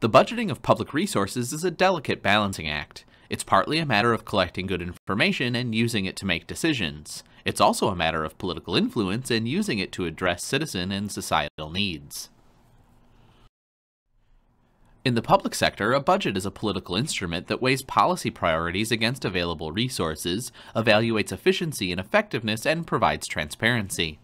The budgeting of public resources is a delicate balancing act. It's partly a matter of collecting good information and using it to make decisions. It's also a matter of political influence and using it to address citizen and societal needs. In the public sector, a budget is a political instrument that weighs policy priorities against available resources, evaluates efficiency and effectiveness, and provides transparency.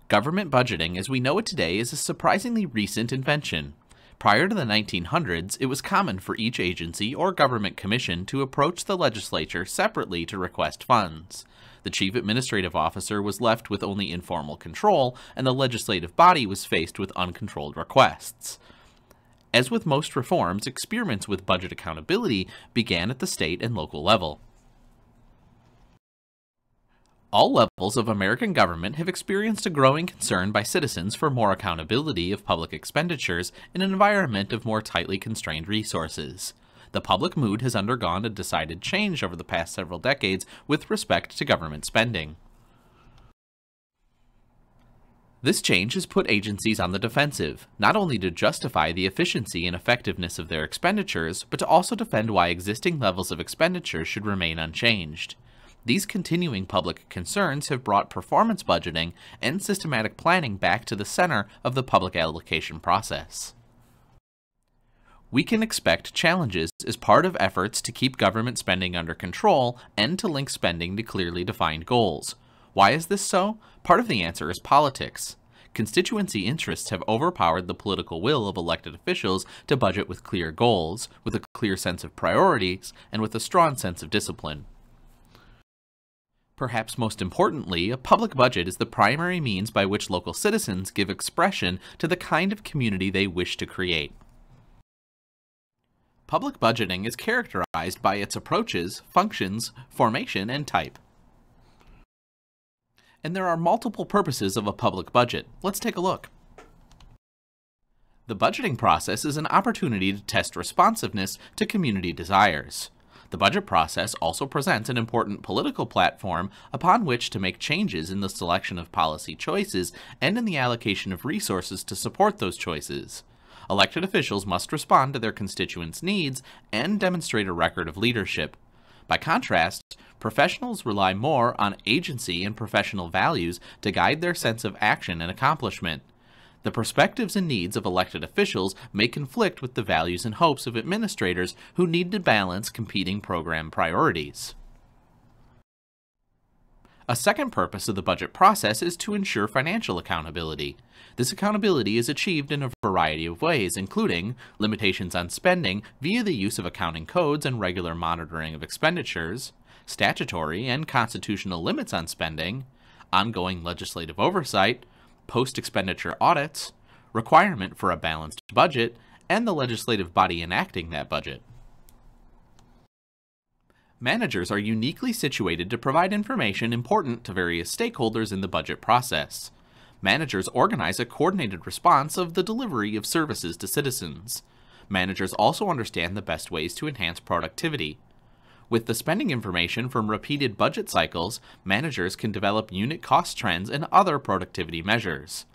Government budgeting as we know it today is a surprisingly recent invention. Prior to the 1900s, it was common for each agency or government commission to approach the legislature separately to request funds. The chief administrative officer was left with only informal control, and the legislative body was faced with uncontrolled requests. As with most reforms, experiments with budget accountability began at the state and local level. All levels of American government have experienced a growing concern by citizens for more accountability of public expenditures in an environment of more tightly constrained resources. The public mood has undergone a decided change over the past several decades with respect to government spending. This change has put agencies on the defensive, not only to justify the efficiency and effectiveness of their expenditures, but to also defend why existing levels of expenditure should remain unchanged. These continuing public concerns have brought performance budgeting and systematic planning back to the center of the public allocation process. We can expect challenges as part of efforts to keep government spending under control and to link spending to clearly defined goals. Why is this so? Part of the answer is politics. Constituency interests have overpowered the political will of elected officials to budget with clear goals, with a clear sense of priorities, and with a strong sense of discipline. Perhaps most importantly, a public budget is the primary means by which local citizens give expression to the kind of community they wish to create. Public budgeting is characterized by its approaches, functions, formation, and type. And there are multiple purposes of a public budget. Let's take a look. The budgeting process is an opportunity to test responsiveness to community desires. The budget process also presents an important political platform upon which to make changes in the selection of policy choices and in the allocation of resources to support those choices. Elected officials must respond to their constituents' needs and demonstrate a record of leadership. By contrast, professionals rely more on agency and professional values to guide their sense of action and accomplishment. The perspectives and needs of elected officials may conflict with the values and hopes of administrators who need to balance competing program priorities. A second purpose of the budget process is to ensure financial accountability. This accountability is achieved in a variety of ways, including limitations on spending via the use of accounting codes and regular monitoring of expenditures, statutory and constitutional limits on spending, ongoing legislative oversight, post-expenditure audits, requirement for a balanced budget, and the legislative body enacting that budget. Managers are uniquely situated to provide information important to various stakeholders in the budget process. Managers organize a coordinated response of the delivery of services to citizens. Managers also understand the best ways to enhance productivity. With the spending information from repeated budget cycles, managers can develop unit cost trends and other productivity measures.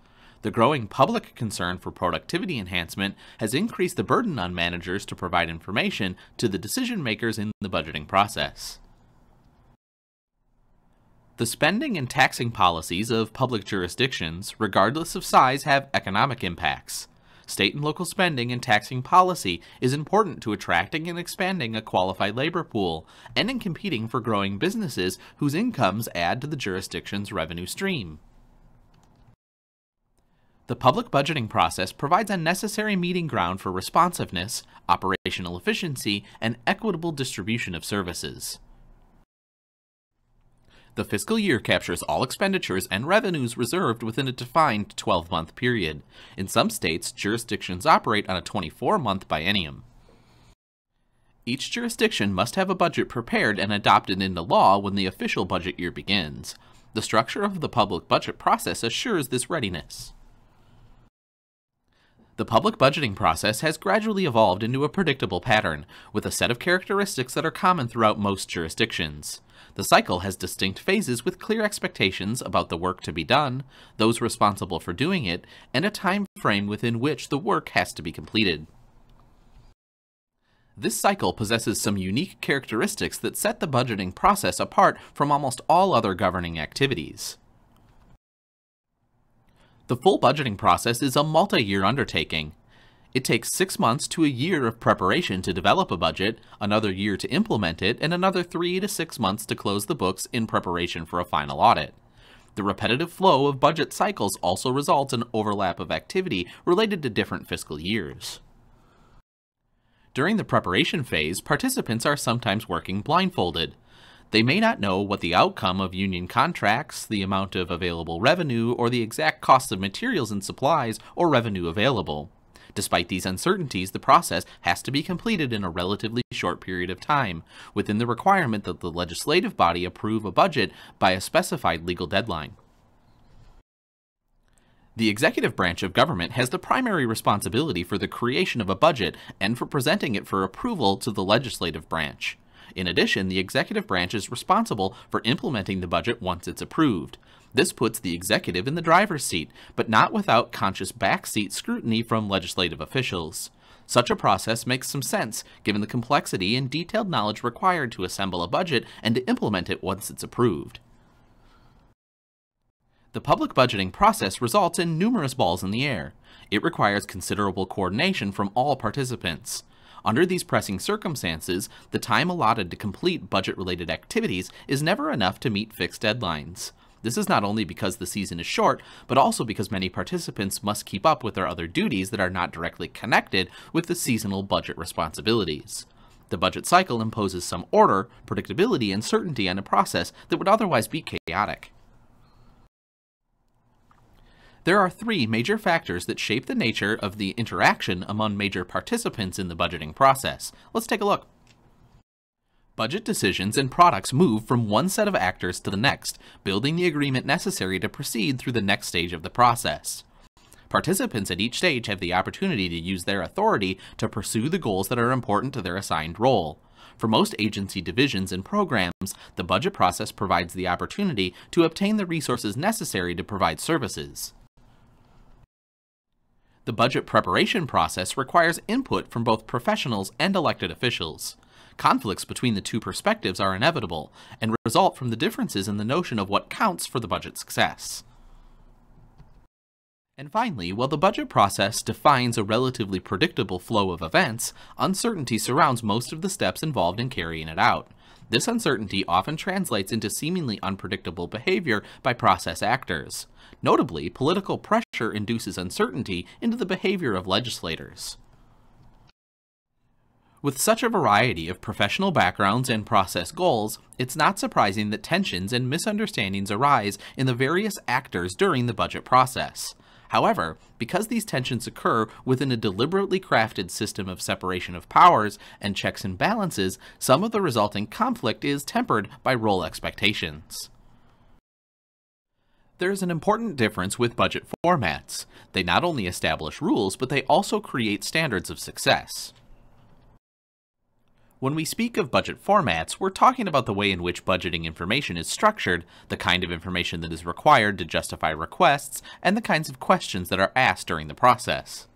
The growing public concern for productivity enhancement has increased the burden on managers to provide information to the decision makers in the budgeting process. The spending and taxing policies of public jurisdictions, regardless of size, have economic impacts. State and local spending and taxing policy is important to attracting and expanding a qualified labor pool, and in competing for growing businesses whose incomes add to the jurisdiction's revenue stream. The public budgeting process provides a necessary meeting ground for responsiveness, operational efficiency, and equitable distribution of services. The fiscal year captures all expenditures and revenues reserved within a defined 12-month period. In some states, jurisdictions operate on a 24-month biennium. Each jurisdiction must have a budget prepared and adopted into law when the official budget year begins. The structure of the public budget process assures this readiness. The public budgeting process has gradually evolved into a predictable pattern, with a set of characteristics that are common throughout most jurisdictions. The cycle has distinct phases with clear expectations about the work to be done, those responsible for doing it, and a time frame within which the work has to be completed. This cycle possesses some unique characteristics that set the budgeting process apart from almost all other governing activities. The full budgeting process is a multi-year undertaking. It takes 6 months to a year of preparation to develop a budget, another year to implement it, and another 3 to 6 months to close the books in preparation for a final audit. The repetitive flow of budget cycles also results in overlap of activity related to different fiscal years. During the preparation phase, participants are sometimes working blindfolded. They may not know what the outcome of union contracts, the amount of available revenue, or the exact cost of materials and supplies or revenue available. Despite these uncertainties, the process has to be completed in a relatively short period of time, within the requirement that the legislative body approve a budget by a specified legal deadline. The executive branch of government has the primary responsibility for the creation of a budget and for presenting it for approval to the legislative branch. In addition, the executive branch is responsible for implementing the budget once it's approved. This puts the executive in the driver's seat, but not without conscious backseat scrutiny from legislative officials. Such a process makes some sense, given the complexity and detailed knowledge required to assemble a budget and to implement it once it's approved. The public budgeting process results in numerous balls in the air. It requires considerable coordination from all participants. Under these pressing circumstances, the time allotted to complete budget-related activities is never enough to meet fixed deadlines. This is not only because the season is short, but also because many participants must keep up with their other duties that are not directly connected with the seasonal budget responsibilities. The budget cycle imposes some order, predictability, and certainty on a process that would otherwise be chaotic. There are 3 major factors that shape the nature of the interaction among major participants in the budgeting process. Let's take a look. Budget decisions and products move from one set of actors to the next, building the agreement necessary to proceed through the next stage of the process. Participants at each stage have the opportunity to use their authority to pursue the goals that are important to their assigned role. For most agency divisions and programs, the budget process provides the opportunity to obtain the resources necessary to provide services. The budget preparation process requires input from both professionals and elected officials. Conflicts between the two perspectives are inevitable and result from the differences in the notion of what counts for the budget success. And finally, while the budget process defines a relatively predictable flow of events, uncertainty surrounds most of the steps involved in carrying it out. This uncertainty often translates into seemingly unpredictable behavior by process actors. Notably, political pressure induces uncertainty into the behavior of legislators. With such a variety of professional backgrounds and process goals, it's not surprising that tensions and misunderstandings arise in the various actors during the budget process. However, because these tensions occur within a deliberately crafted system of separation of powers and checks and balances, some of the resulting conflict is tempered by role expectations. There is an important difference with budget formats. They not only establish rules, but they also create standards of success. When we speak of budget formats, we're talking about the way in which budgeting information is structured, the kind of information that is required to justify requests, and the kinds of questions that are asked during the process.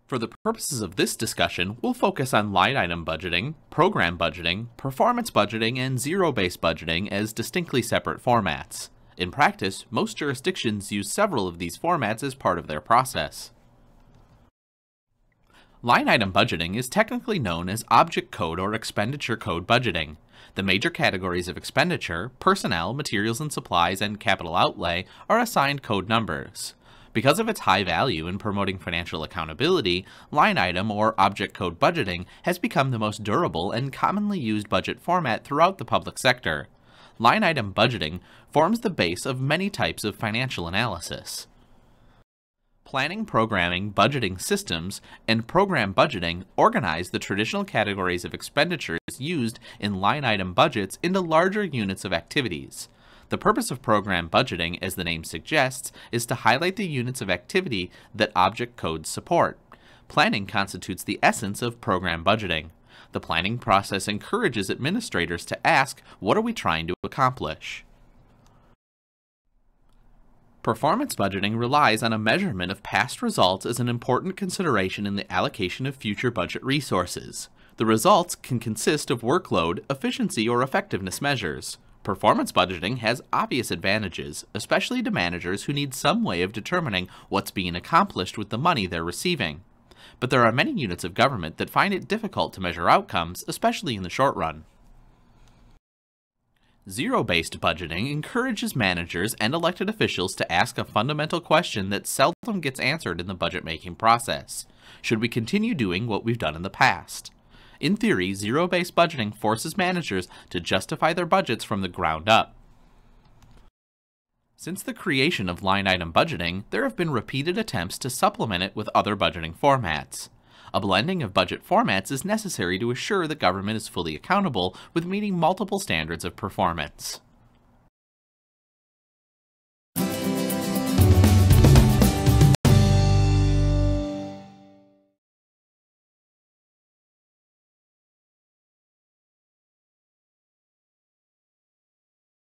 For the purposes of this discussion, we'll focus on line item budgeting, program budgeting, performance budgeting, and zero-based budgeting as distinctly separate formats. In practice, most jurisdictions use several of these formats as part of their process. Line item budgeting is technically known as object code or expenditure code budgeting. The major categories of expenditure, personnel, materials and supplies, and capital outlay are assigned code numbers. Because of its high value in promoting financial accountability, line item or object code budgeting has become the most durable and commonly used budget format throughout the public sector. Line item budgeting forms the base of many types of financial analysis. Planning, programming, budgeting systems, and program budgeting organize the traditional categories of expenditures used in line item budgets into larger units of activities. The purpose of program budgeting, as the name suggests, is to highlight the units of activity that object codes support. Planning constitutes the essence of program budgeting. The planning process encourages administrators to ask, what are we trying to accomplish? Performance budgeting relies on a measurement of past results as an important consideration in the allocation of future budget resources. The results can consist of workload, efficiency, or effectiveness measures. Performance budgeting has obvious advantages, especially to managers who need some way of determining what's being accomplished with the money they're receiving. But there are many units of government that find it difficult to measure outcomes, especially in the short run. Zero-based budgeting encourages managers and elected officials to ask a fundamental question that seldom gets answered in the budget-making process. Should we continue doing what we've done in the past? In theory, zero-based budgeting forces managers to justify their budgets from the ground up. Since the creation of line-item budgeting, there have been repeated attempts to supplement it with other budgeting formats. A blending of budget formats is necessary to assure the government is fully accountable with meeting multiple standards of performance.